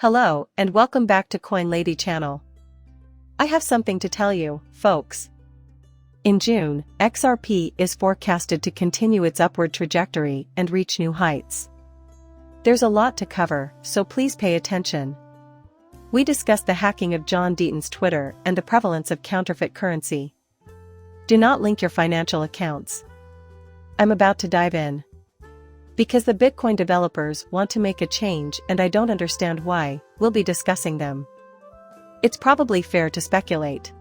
Hello, and welcome back to Coin Lady channel. I have something to tell you, folks. In June, XRP is forecasted to continue its upward trajectory and reach new heights. There's a lot to cover, so please pay attention. We discuss the hacking of John Deaton's Twitter and the prevalence of counterfeit currency. Do not link your financial accounts. I'm about to dive in. Because the Bitcoin developers want to make a change and I don't understand why, we'll be discussing them. It's probably fair to speculate.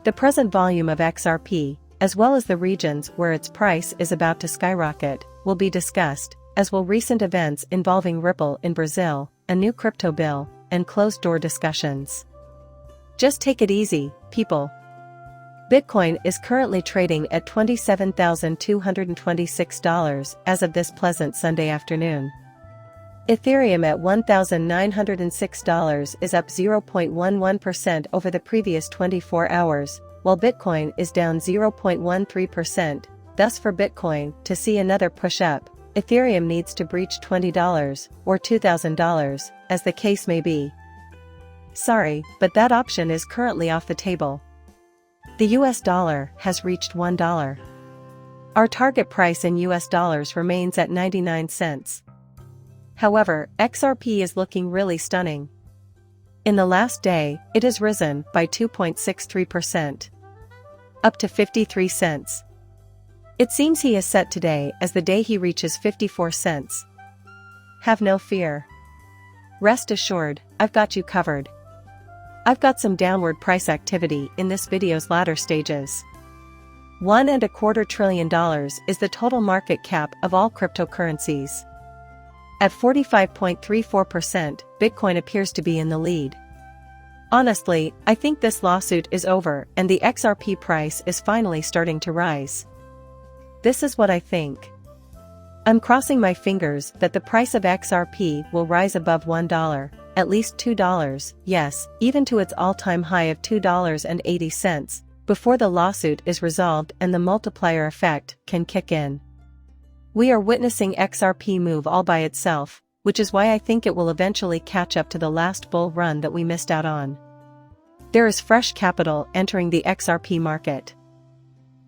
The present volume of XRP, as well as the regions where its price is about to skyrocket, will be discussed, as will recent events involving Ripple in Brazil, a new crypto bill, and closed-door discussions. Just take it easy, people. Bitcoin is currently trading at $27,226 as of this pleasant Sunday afternoon. Ethereum at $1,906 is up 0.11% over the previous 24 hours, while Bitcoin is down 0.13%. Thus, for Bitcoin to see another push-up, Ethereum needs to breach $20 or $2,000, as the case may be. Sorry, but that option is currently off the table. The US dollar has reached $1. Our target price in US dollars remains at 99 cents. However, XRP is looking really stunning. In the last day, it has risen by 2.63%, up to 53 cents. It seems he is set today as the day he reaches 54 cents. Have no fear. Rest assured, I've got you covered. I've got some downward price activity in this video's latter stages. $1.25 trillion is the total market cap of all cryptocurrencies. At 45.34%, Bitcoin appears to be in the lead. Honestly, I think this lawsuit is over and the XRP price is finally starting to rise. This is what I think. I'm crossing my fingers that the price of XRP will rise above $1. At least $2, yes, even to its all-time high of $2.80, before the lawsuit is resolved and the multiplier effect can kick in. We are witnessing XRP move all by itself, which is why I think it will eventually catch up to the last bull run that we missed out on. There is fresh capital entering the XRP market.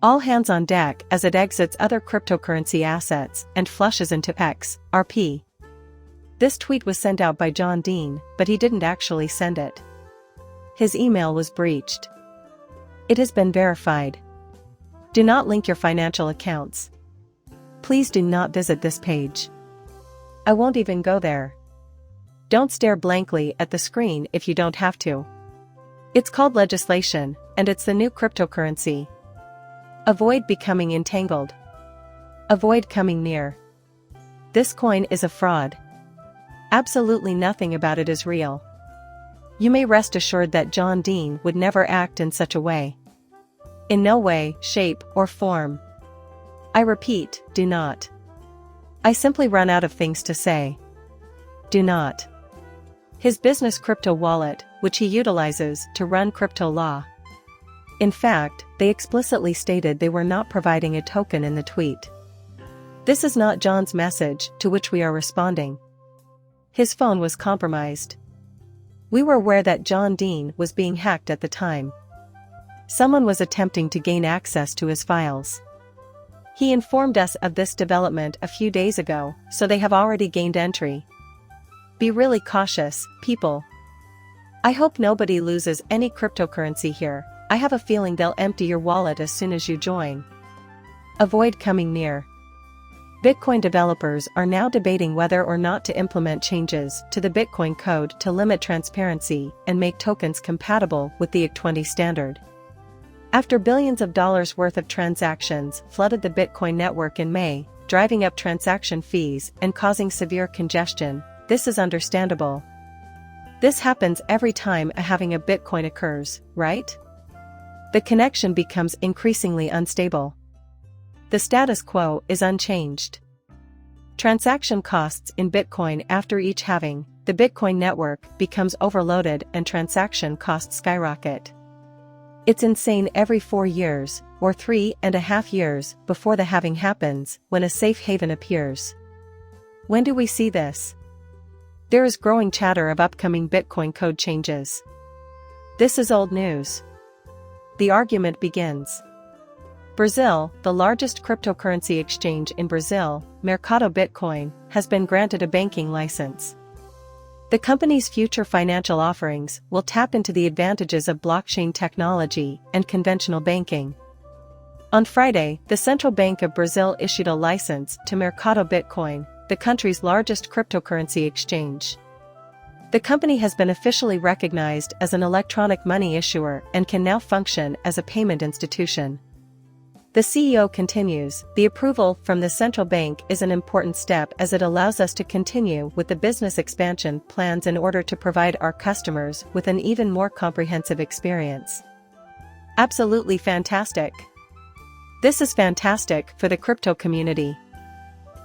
All hands on deck as it exits other cryptocurrency assets and flushes into XRP. This tweet was sent out by John Dean, but he didn't actually send it. His email was breached. It has been verified. Do not link your financial accounts. Please do not visit this page. I won't even go there. Don't stare blankly at the screen if you don't have to. It's called legislation, and it's the new cryptocurrency. Avoid becoming entangled. Avoid coming near. This coin is a fraud. Absolutely nothing about it is real. You may rest assured that John Dean would never act in such a way. In no way, shape, or form. I repeat, do not. I simply run out of things to say. Do not. His business crypto wallet, which he utilizes to run crypto law. In fact, they explicitly stated they were not providing a token in the tweet. This is not John's message, to which we are responding. His phone was compromised. We were aware that John Dean was being hacked at the time. Someone was attempting to gain access to his files. He informed us of this development a few days ago, so they have already gained entry. Be really cautious, people. I hope nobody loses any cryptocurrency here. I have a feeling they'll empty your wallet as soon as you join. Avoid coming near. Bitcoin developers are now debating whether or not to implement changes to the Bitcoin code to limit transparency and make tokens compatible with the XRP standard. After billions of dollars worth of transactions flooded the Bitcoin network in May, driving up transaction fees and causing severe congestion, this is understandable. This happens every time a halving of Bitcoin occurs, right? The connection becomes increasingly unstable. The status quo is unchanged. Transaction costs in Bitcoin after each halving, the Bitcoin network becomes overloaded and transaction costs skyrocket. It's insane every 4 years, or 3.5 years, before the halving happens, when a safe haven appears. When do we see this? There is growing chatter of upcoming Bitcoin code changes. This is old news. The argument begins. Brazil, the largest cryptocurrency exchange in Brazil, Mercado Bitcoin, has been granted a banking license. The company's future financial offerings will tap into the advantages of blockchain technology and conventional banking. On Friday, the Central Bank of Brazil issued a license to Mercado Bitcoin, the country's largest cryptocurrency exchange. The company has been officially recognized as an electronic money issuer and can now function as a payment institution. The CEO continues, "The approval from the central bank is an important step as it allows us to continue with the business expansion plans in order to provide our customers with an even more comprehensive experience." Absolutely fantastic. This is fantastic for the crypto community.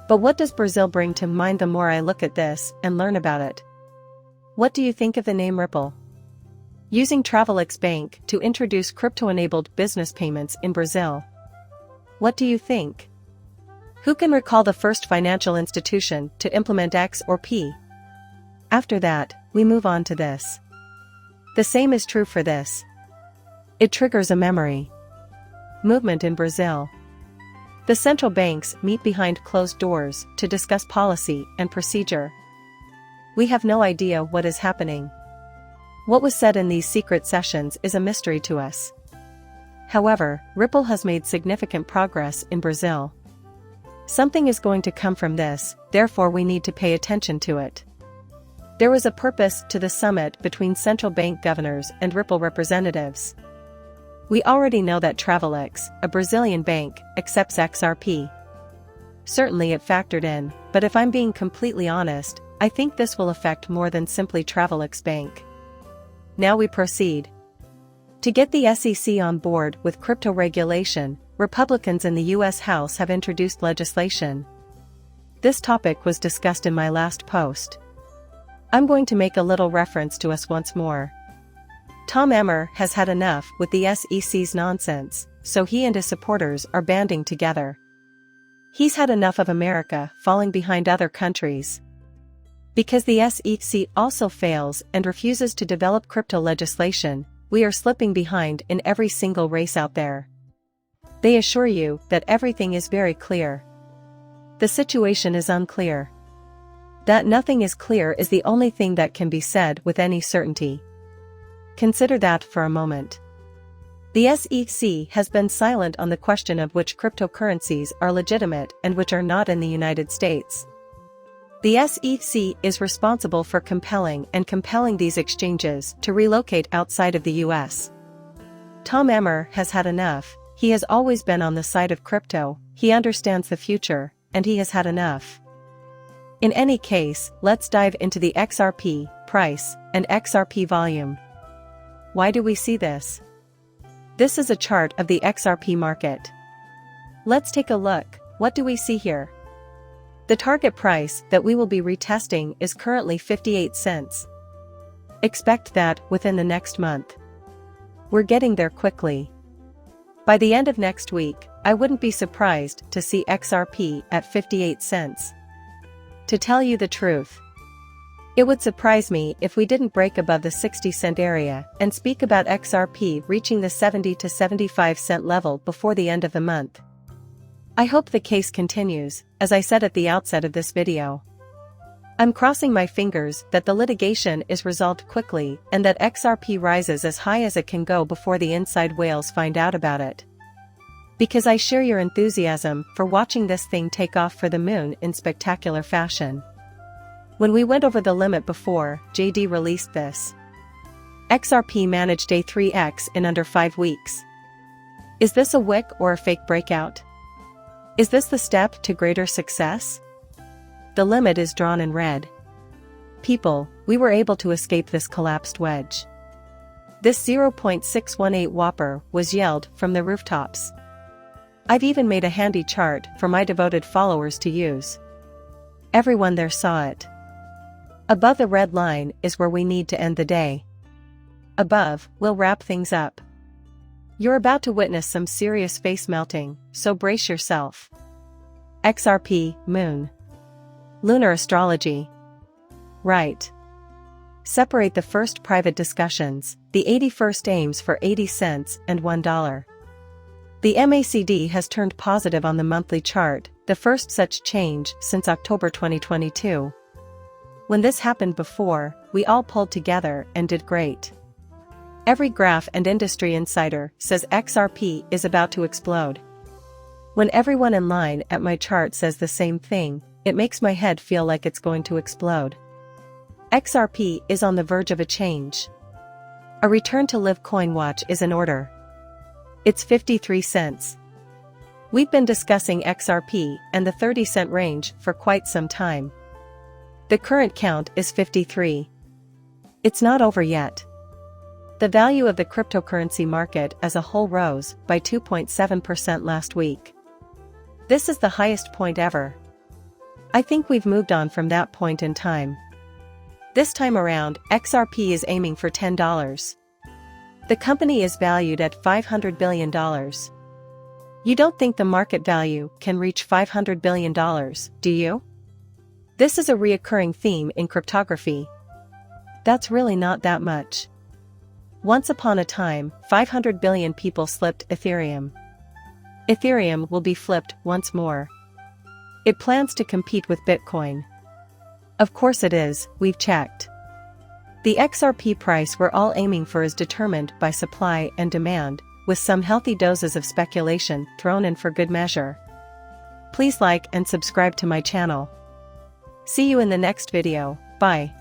But what does Brazil bring to mind the more I look at this and learn about it? What do you think of the name Ripple? Using Travelex Bank to introduce crypto-enabled business payments in Brazil. What do you think? Who can recall the first financial institution to implement XRP? After that, we move on to this. The same is true for this. It triggers a memory. Movement in Brazil. The central banks meet behind closed doors to discuss policy and procedure. We have no idea what is happening. What was said in these secret sessions is a mystery to us. However, Ripple has made significant progress in Brazil. Something is going to come from this, therefore we need to pay attention to it. There was a purpose to the summit between central bank governors and Ripple representatives. We already know that Travelex, a Brazilian bank, accepts XRP. Certainly it factored in, but if I'm being completely honest, I think this will affect more than simply Travelex Bank. Now we proceed. To get the SEC on board with crypto regulation, Republicans in the U.S. House have introduced legislation. This topic was discussed in my last post. I'm going to make a little reference to us once more. Tom Emmer has had enough with the SEC's nonsense, so he and his supporters are banding together. He's had enough of America falling behind other countries. Because the SEC also fails and refuses to develop crypto legislation, we are slipping behind in every single race out there. They assure you that everything is very clear. The situation is unclear. That nothing is clear is the only thing that can be said with any certainty. Consider that for a moment. The SEC has been silent on the question of which cryptocurrencies are legitimate and which are not in the United States. The SEC is responsible for compelling these exchanges to relocate outside of the US. Tom Emmer has had enough. He has always been on the side of crypto, he understands the future, and he has had enough. In any case, let's dive into the XRP price and XRP volume. Why do we see this? This is a chart of the XRP market. Let's take a look. What do we see here? The target price that we will be retesting is currently 58 cents. Expect that within the next month. We're getting there quickly. By the end of next week, I wouldn't be surprised to see XRP at 58 cents. To tell you the truth, it would surprise me if we didn't break above the 60-cent area and speak about XRP reaching the 70 to 75-cent level before the end of the month. I hope the case continues, as I said at the outset of this video. I'm crossing my fingers that the litigation is resolved quickly and that XRP rises as high as it can go before the inside whales find out about it. Because I share your enthusiasm for watching this thing take off for the moon in spectacular fashion. When we went over the limit before, JD released this. XRP managed a 3x in under 5 weeks. Is this a wick or a fake breakout? Is this the step to greater success? The limit is drawn in red. People, we were able to escape this collapsed wedge. This 0.618 whopper was yelled from the rooftops. I've even made a handy chart for my devoted followers to use. Everyone there saw it. Above the red line is where we need to end the day. Above, we'll wrap things up. You're about to witness some serious face melting, so brace yourself. XRP, Moon. Lunar astrology. Right. Separate the first private discussions, the 81st aims for 80 cents and $1. The MACD has turned positive on the monthly chart, the first such change since October 2022. When this happened before, we all pulled together and did great. Every graph and industry insider says XRP is about to explode. When everyone in line at my chart says the same thing, it makes my head feel like it's going to explode. XRP is on the verge of a change. A return to live coin watch is in order. It's 53 cents. We've been discussing XRP and the 30-cent range for quite some time. The current count is 53. It's not over yet. The value of the cryptocurrency market as a whole rose by 2.7% last week. This is the highest point ever. I think we've moved on from that point in time. This time around, XRP is aiming for $10. The company is valued at $500 billion. You don't think the market value can reach $500 billion, do you? This is a reoccurring theme in cryptography. That's really not that much. Once upon a time, 500 billion people flipped Ethereum. Ethereum will be flipped once more. It plans to compete with Bitcoin. Of course it is, we've checked. The XRP price we're all aiming for is determined by supply and demand, with some healthy doses of speculation thrown in for good measure. Please like and subscribe to my channel. See you in the next video, bye.